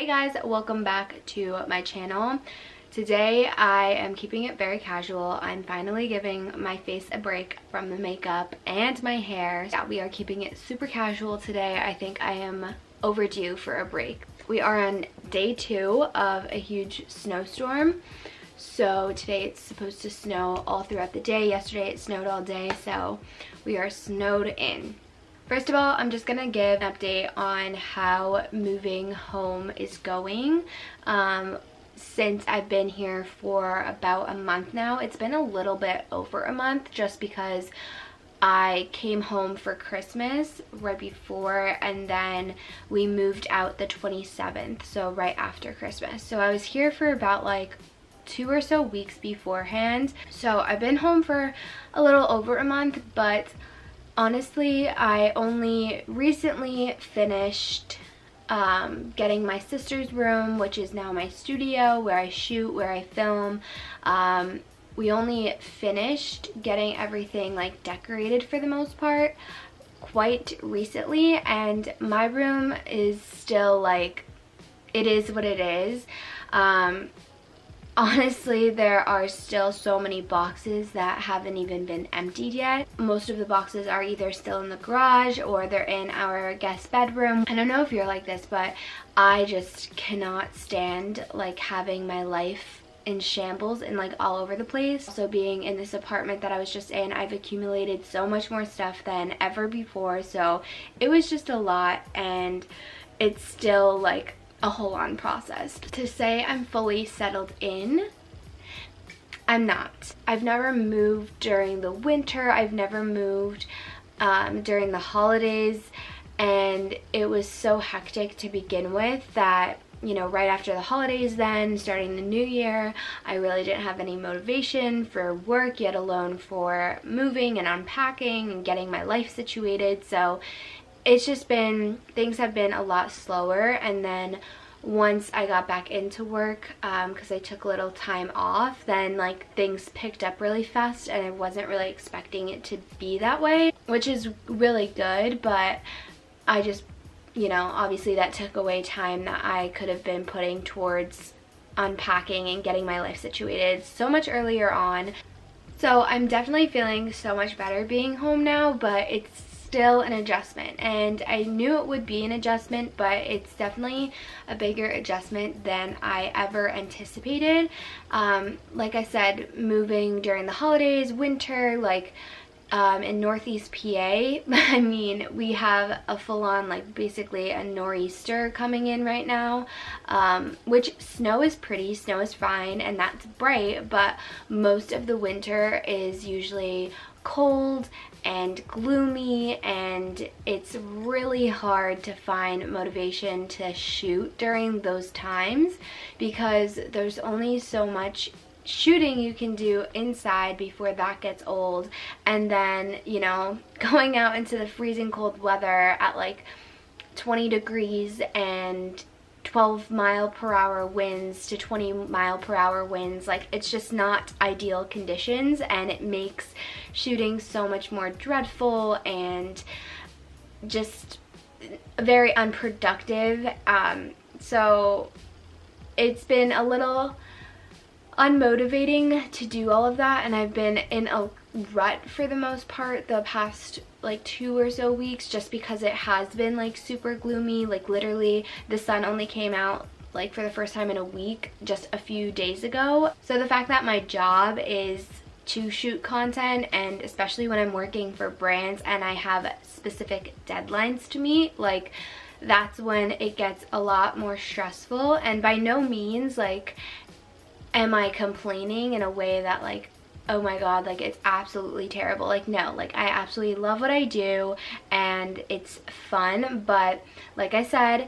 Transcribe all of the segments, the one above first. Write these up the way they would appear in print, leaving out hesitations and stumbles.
Hey guys, welcome back to my channel. Today I am keeping it very casual. I'm finally giving my face a break from the makeup and my hair. Yeah, we are keeping it super casual today. I think I am overdue for a break. We are on day 2 of a huge snowstorm. So today it's supposed to snow all throughout the day. Yesterday it snowed all day, so we are snowed in. First of all, I'm just gonna give an update on how moving home is going. Since I've been here for about a month now. It's been a little bit over a month just because I came home for Christmas right before, and then we moved out the 27th, so right after Christmas. So I was here for about like 2 or so weeks beforehand. So I've been home for a little over a month, but honestly, I only recently finished getting my sister's room, which is now my studio, where I shoot, where I film. We only finished getting everything like decorated for the most part quite recently, and my room is still like, it is what it is. Honestly, there are still so many boxes that haven't even been emptied yet. Most of the boxes are either still in the garage or they're in our guest bedroom. I don't know if you're like this, but I just cannot stand like having my life in shambles and like all over the place. So being in this apartment that I was just in, I've accumulated so much more stuff than ever before. So it was just a lot, and it's still like a whole on process. To say I'm fully settled in, I'm not. I've never moved during the winter. I've never moved during the holidays, and it was so hectic to begin with that, you know, right after the holidays, then starting the new year, I really didn't have any motivation for work, yet alone for moving and unpacking and getting my life situated. So it's just been, things have been a lot slower. And then once I got back into work, because I took a little time off, then like things picked up really fast, and I wasn't really expecting it to be that way, which is really good. But I just, you know, obviously that took away time that I could have been putting towards unpacking and getting my life situated so much earlier on. So I'm definitely feeling so much better being home now, but it's still an adjustment, and I knew it would be an adjustment, but it's definitely a bigger adjustment than I ever anticipated. Like I said, moving during the holidays, winter, like in Northeast PA, I mean, we have a full-on, like, basically a nor'easter coming in right now, which snow is pretty, snow is fine, and that's bright, but most of the winter is usually cold and gloomy, and it's really hard to find motivation to shoot during those times because there's only so much shooting you can do inside before that gets old. And then, you know, going out into the freezing cold weather at like 20 degrees and 12-mile-per-hour winds to 20-mile-per-hour winds, like, it's just not ideal conditions, and it makes shooting so much more dreadful and just very unproductive. So it's been a little unmotivating to do all of that, and I've been in a rut for the most part the past like 2 or so weeks, just because it has been like super gloomy. Like literally the sun only came out like for the first time in a week just a few days ago. So the fact that my job is to shoot content, and especially when I'm working for brands and I have specific deadlines to meet, like that's when it gets a lot more stressful. And by no means like am I complaining in a way that like, oh my god, like it's absolutely terrible. Like, no, like I absolutely love what I do and it's fun, but like I said,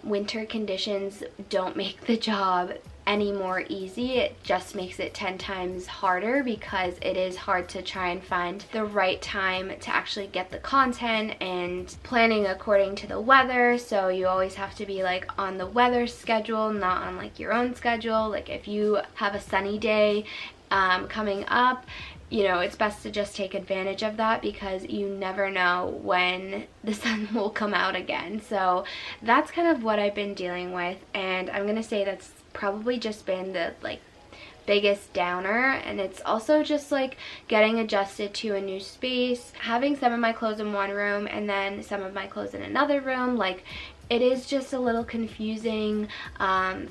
winter conditions don't make the job any more easy. It just makes it 10 times harder because it is hard to try and find the right time to actually get the content and planning according to the weather. So you always have to be like on the weather schedule, not on like your own schedule. Like if you have a sunny day coming up, you know, it's best to just take advantage of that because you never know when the sun will come out again. So that's kind of what I've been dealing with, and I'm gonna say that's probably just been the like biggest downer. And it's also just like getting adjusted to a new space, having some of my clothes in one room and then some of my clothes in another room. Like, it is just a little confusing. I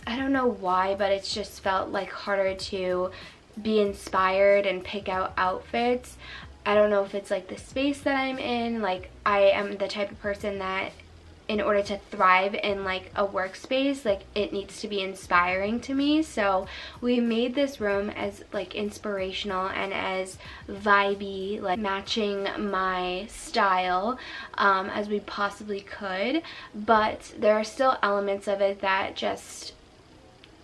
don't know why, but it's just felt like harder to be inspired and pick out outfits. I don't know if it's like the space that I'm in. Like, I am the type of person that in order to thrive in like a workspace, like it needs to be inspiring to me. So we made this room as like inspirational and as vibey, like matching my style as we possibly could, but there are still elements of it that just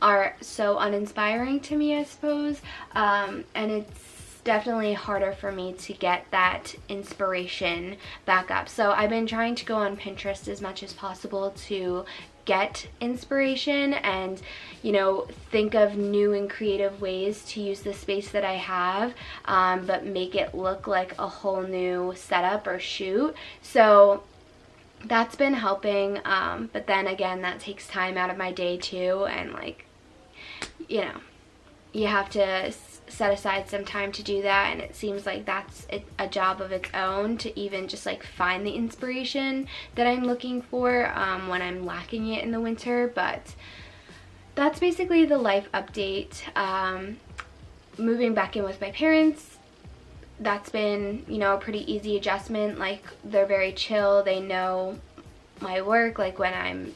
are so uninspiring to me, I suppose, and it's definitely harder for me to get that inspiration back up. So I've been trying to go on Pinterest as much as possible to get inspiration and, you know, think of new and creative ways to use the space that I have, but make it look like a whole new setup or shoot. So that's been helping, but then again, that takes time out of my day too, and like, you know, you have to set aside some time to do that, and it seems like that's a job of its own to even just like find the inspiration that I'm looking for when I'm lacking it in the winter. But that's basically the life update. Moving back in with my parents, that's been, you know, a pretty easy adjustment. Like, they're very chill, they know my work, like when I'm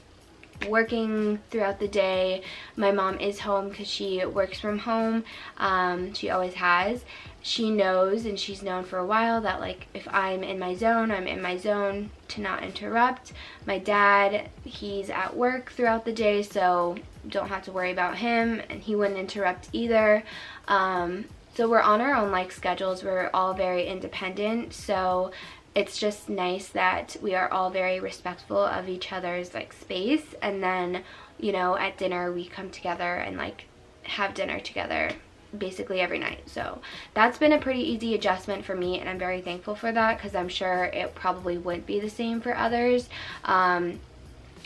working throughout the day. My mom is home because she works from home. She always has. She knows, and she's known for a while, that like if I'm in my zone, I'm in my zone, to not interrupt. My dad, he's at work throughout the day, so don't have to worry about him, and he wouldn't interrupt either. So we're on our own like schedules. We're all very independent, so it's just nice that we are all very respectful of each other's like space. And then, you know, at dinner we come together and like have dinner together basically every night. So that's been a pretty easy adjustment for me, and I'm very thankful for that because I'm sure it probably wouldn't be the same for others. I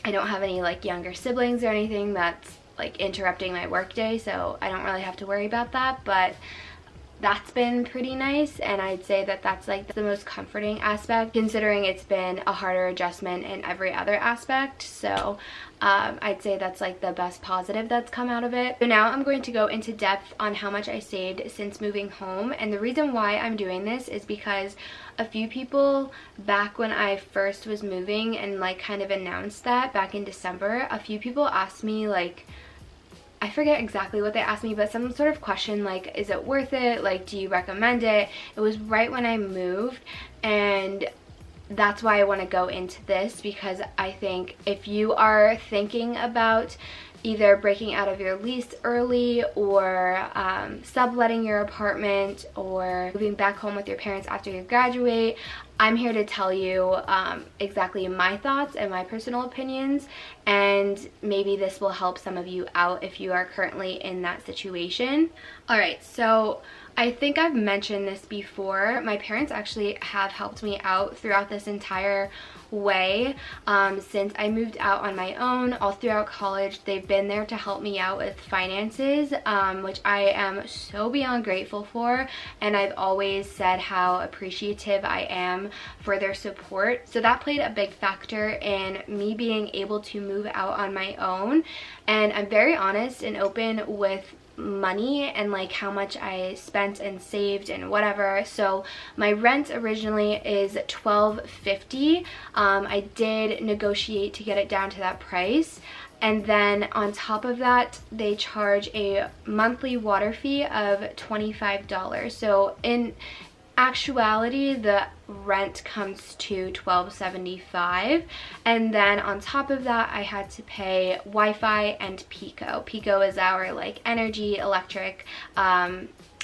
don't have any like younger siblings or anything that's like interrupting my work day, so I don't really have to worry about that. But that's been pretty nice, and I'd say that that's like the most comforting aspect, considering it's been a harder adjustment in every other aspect. So I'd say that's like the best positive that's come out of it. So now I'm going to go into depth on how much I saved since moving home, and the reason why I'm doing this is because a few people back when I first was moving and like kind of announced that back in December, a few people asked me, like, I forget exactly what they asked me, but some sort of question like, is it worth it? Like, do you recommend it? It was right when I moved, and that's why I want to go into this, because I think if you are thinking about either breaking out of your lease early, or subletting your apartment, or moving back home with your parents after you graduate, I'm here to tell you exactly my thoughts and my personal opinions, and maybe this will help some of you out if you are currently in that situation. Alright, so I think I've mentioned this before. My parents actually have helped me out throughout this entire way since I moved out on my own. All throughout college, they've been there to help me out with finances, which I am so beyond grateful for, and I've always said how appreciative I am for their support. So that played a big factor in me being able to move out on my own, and I'm very honest and open with money and like how much I spent and saved and whatever. So my rent originally is $12.50. I did negotiate to get it down to that price, and then on top of that they charge a monthly water fee of $25. So in actuality the rent comes to $12.75, and then on top of that I had to pay Wi-Fi and Pico. Pico is our like energy electric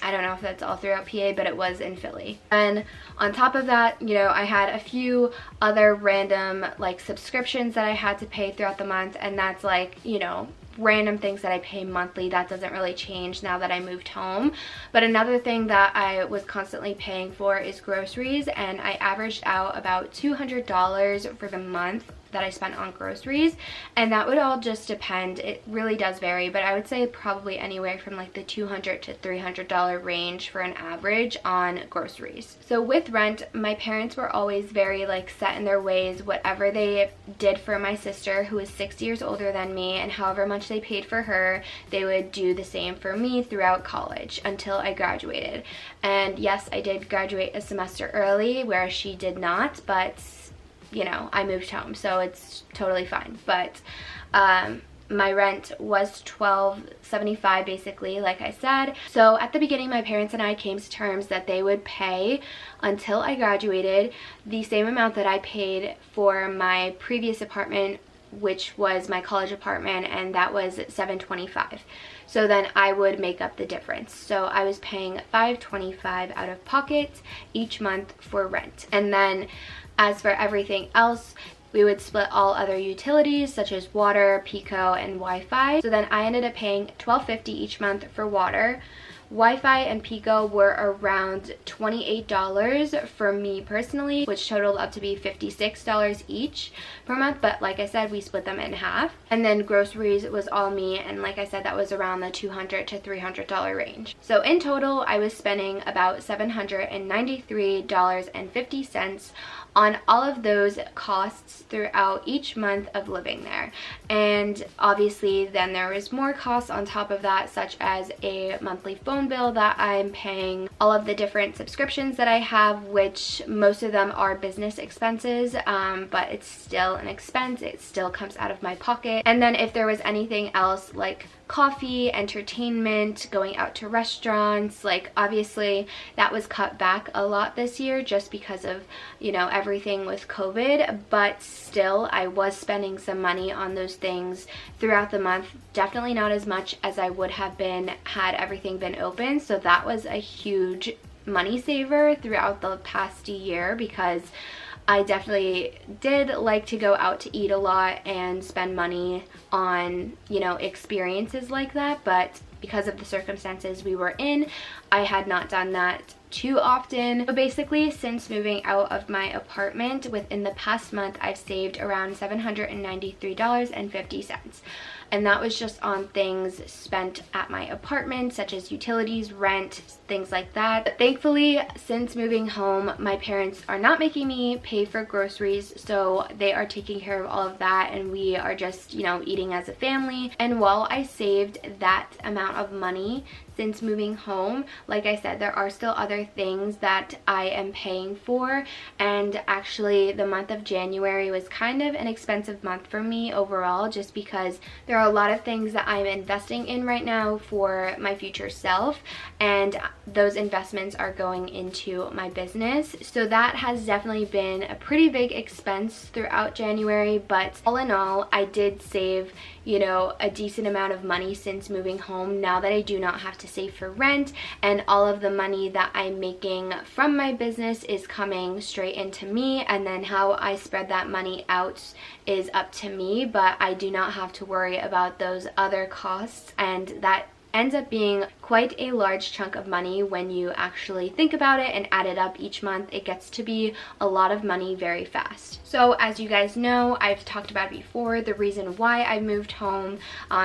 I don't know if that's all throughout PA, but it was in Philly. And on top of that, you know, I had a few other random like subscriptions that I had to pay throughout the month, and that's like, you know, random things that I pay monthly. That doesn't really change now that I moved home. But another thing that I was constantly paying for is groceries, and I averaged out about $200 for the month that I spent on groceries, and that would all just depend. It really does vary, but I would say probably anywhere from like the $200 to $300 range for an average on groceries. So with rent, my parents were always very like set in their ways. Whatever they did for my sister, who is 6 years older than me, and however much they paid for her, they would do the same for me throughout college until I graduated. And yes, I did graduate a semester early, whereas she did not, but you know, I moved home, so it's totally fine. But my rent was $12.75 basically, like I said. So at the beginning, my parents and I came to terms that they would pay until I graduated the same amount that I paid for my previous apartment, which was my college apartment, and that was $7.25. So then I would make up the difference. So I was paying $5.25 out of pocket each month for rent. And then as for everything else, we would split all other utilities such as water, Pico, and Wi-Fi. So then I ended up paying $12.50 each month for water. Wi-Fi and Pico were around $28 for me personally, which totaled up to be $56 each per month, but like I said, we split them in half. And then groceries was all me, and like I said, that was around the $200 to $300 range. So in total, I was spending about $793.50 on all of those costs throughout each month of living there. And obviously then there was more costs on top of that, such as a monthly phone bill that I'm paying, all of the different subscriptions that I have, which most of them are business expenses, but it's still an expense. It still comes out of my pocket. And then if there was anything else like coffee, entertainment, going out to restaurants, like obviously that was cut back a lot this year just because of, you know, everything with COVID, but still I was spending some money on those things throughout the month. Definitely not as much as I would have been had everything been open. So that was a huge money saver throughout the past year, because I definitely did like to go out to eat a lot and spend money on, you know, experiences like that, but because of the circumstances we were in, I had not done that too often. So basically, since moving out of my apartment, within the past month, I've saved around $793.50. And that was just on things spent at my apartment, such as utilities, rent, things like that. But thankfully, since moving home, my parents are not making me pay for groceries, so they are taking care of all of that, and we are just, you know, eating as a family. And while I saved that amount of money since moving home, like I said, there are still other things that I am paying for, and actually the month of January was kind of an expensive month for me overall, just because there are a lot of things that I'm investing in right now for my future self, and those investments are going into my business. So that has definitely been a pretty big expense throughout January, but all in all, I did save, you know, a decent amount of money since moving home, now that I do not have to save for rent, and all of the money that I'm making from my business is coming straight into me, and then how I spread that money out is up to me, but I do not have to worry about those other costs, and that ends up being quite a large chunk of money when you actually think about it and add it up each month. It gets to be a lot of money very fast. So as you guys know, I've talked about before the reason why I moved home.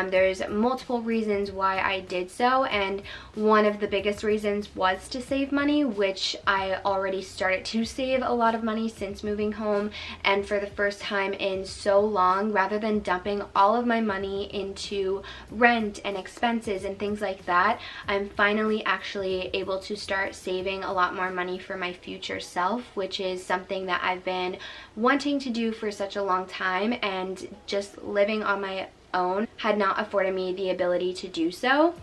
There's multiple reasons why I did so, and one of the biggest reasons was to save money, which I already started to save a lot of money since moving home, and for the first time in so long, rather than dumping all of my money into rent and expenses and things like that, I'm finally actually able to start saving a lot more money for my future self, which is something that I've been wanting to do for such a long time, and just living on my own had not afforded me the ability to do so.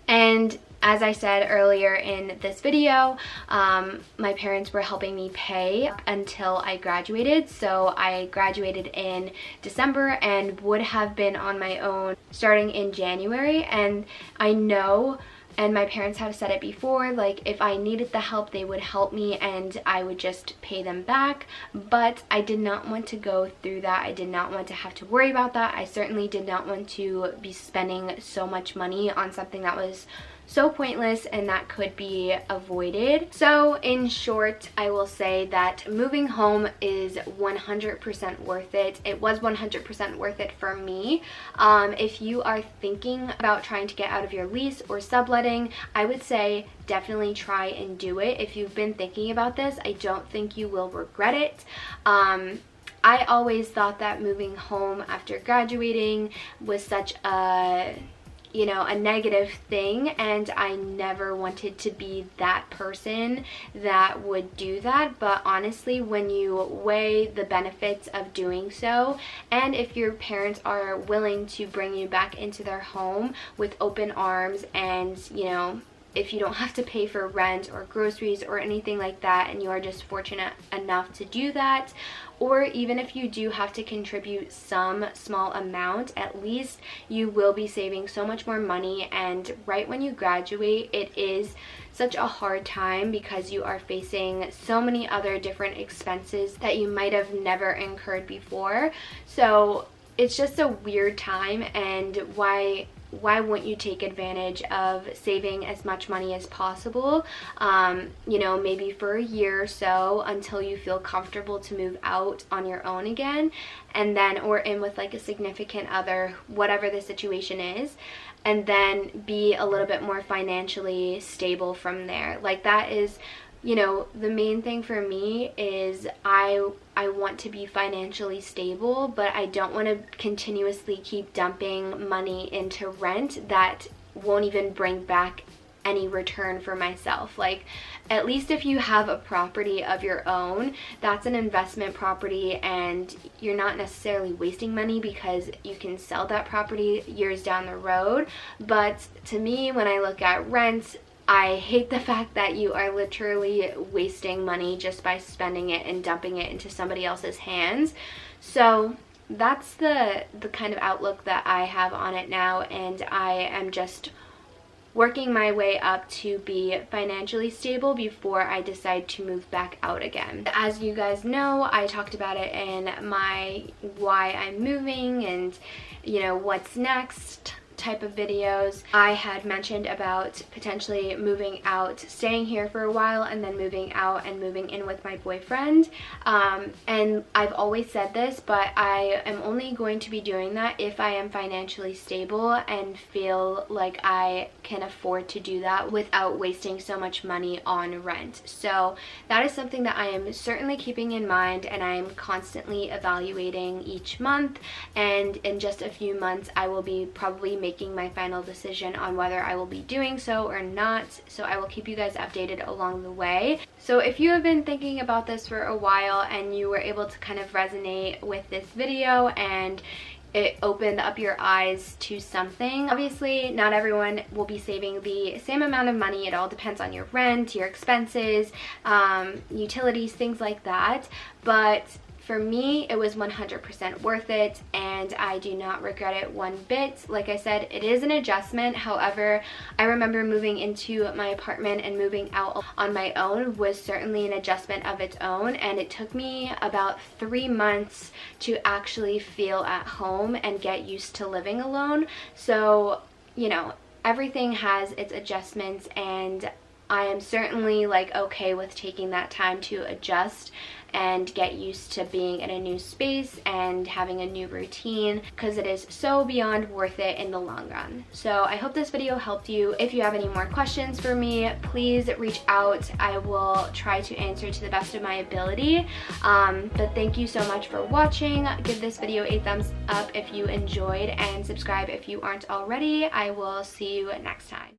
And as I said earlier in this video, my parents were helping me pay until I graduated. So I graduated in December and would have been on my own starting in January. And I know And my parents have said it before, like if I needed the help, they would help me and I would just pay them back. But I did not want to go through that. I did not want to have to worry about that. I certainly did not want to be spending so much money on something that was so pointless and that could be avoided. So in short, I will say that moving home is 100% worth it. It was 100% worth it for me. If you are thinking about trying to get out of your lease or subletting, I would say definitely try and do it. If you've been thinking about this, I don't think you will regret it. I always thought that moving home after graduating was such a negative thing, and I never wanted to be that person that would do that. But honestly, when you weigh the benefits of doing so, and if your parents are willing to bring you back into their home with open arms, and if you don't have to pay for rent or groceries or anything like that, and you are just fortunate enough to do that, or even if you do have to contribute some small amount, at least you will be saving so much more money. And right when you graduate, it is such a hard time because you are facing so many other different expenses that you might have never incurred before. So it's just a weird time, and why wouldn't you take advantage of saving as much money as possible, maybe for a year or so until you feel comfortable to move out on your own again, and then, or in with like a significant other, whatever the situation is, and then be a little bit more financially stable from there. Like that is, the main thing for me is I want to be financially stable, but I don't want to continuously keep dumping money into rent that won't even bring back any return for myself. Like, at least if you have a property of your own, that's an investment property, and you're not necessarily wasting money because you can sell that property years down the road. But to me, when I look at rent, I hate the fact that you are literally wasting money just by spending it and dumping it into somebody else's hands. So that's the kind of outlook that I have on it now, and I am just working my way up to be financially stable before I decide to move back out again. As you guys know, I talked about it in my why I'm moving and what's next type of videos. I had mentioned about potentially moving out, staying here for a while, and then moving out and moving in with my boyfriend. And I've always said this, but I am only going to be doing that if I am financially stable and feel like I can afford to do that without wasting so much money on rent. So that is something that I am certainly keeping in mind, and I'm constantly evaluating each month, and in just a few months I will be probably making my final decision on whether I will be doing so or not. So I will keep you guys updated along the way. So if you have been thinking about this for a while and you were able to kind of resonate with this video and it opened up your eyes to something, obviously not everyone will be saving the same amount of money. It all depends on your rent, your expenses, utilities, things like that. But for me, it was 100% worth it, and I do not regret it one bit. Like I said, it is an adjustment. However, I remember moving into my apartment and moving out on my own was certainly an adjustment of its own, and it took me about 3 months to actually feel at home and get used to living alone. So, everything has its adjustments, and I am certainly okay with taking that time to adjust and get used to being in a new space and having a new routine, because it is so beyond worth it in the long run. So I hope this video helped you. If you have any more questions for me, please reach out. I will try to answer to the best of my ability. But thank you so much for watching. Give this video a thumbs up if you enjoyed, and subscribe if you aren't already. I will see you next time.